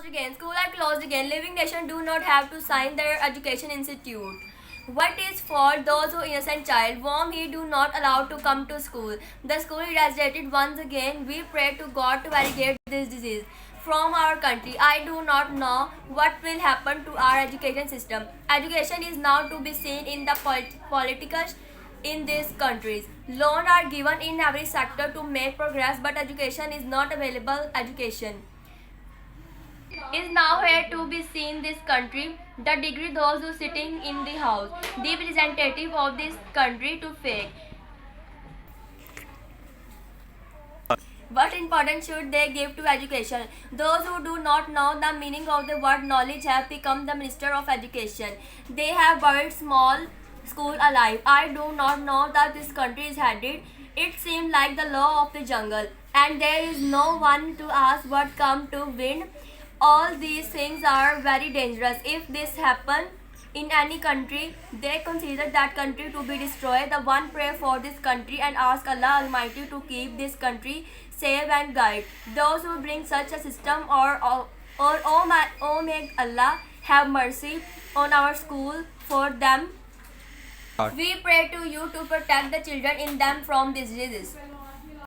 Again, school are closed again. Living nation do not have to sign their education institute. What is for those who innocent child, whom he do not allow to come to school? The school eradicated once again. We pray to God to eradicate this disease from our country. I do not know what will happen to our education system. Education is now to be seen in the political in these countries. Loans are given in every sector to make progress, but education is not available. Education is now here to be seen this country. The degree those who sitting in the house, the representative of this country to fake. What importance should they give to education? Those who do not know the meaning of the word knowledge have become the minister of education. They have buried small school alive. I do not know that this country is headed. It seems like the law of the jungle, and there is no one to ask what come to wind. All these things are very dangerous. If this happen in any country, they consider that country to be destroyed. The one pray for this country and ask Allah Almighty to keep this country safe and guide. Those who bring such a system or oh may Allah have mercy on our school for them. We pray to you to protect the children in them from diseases.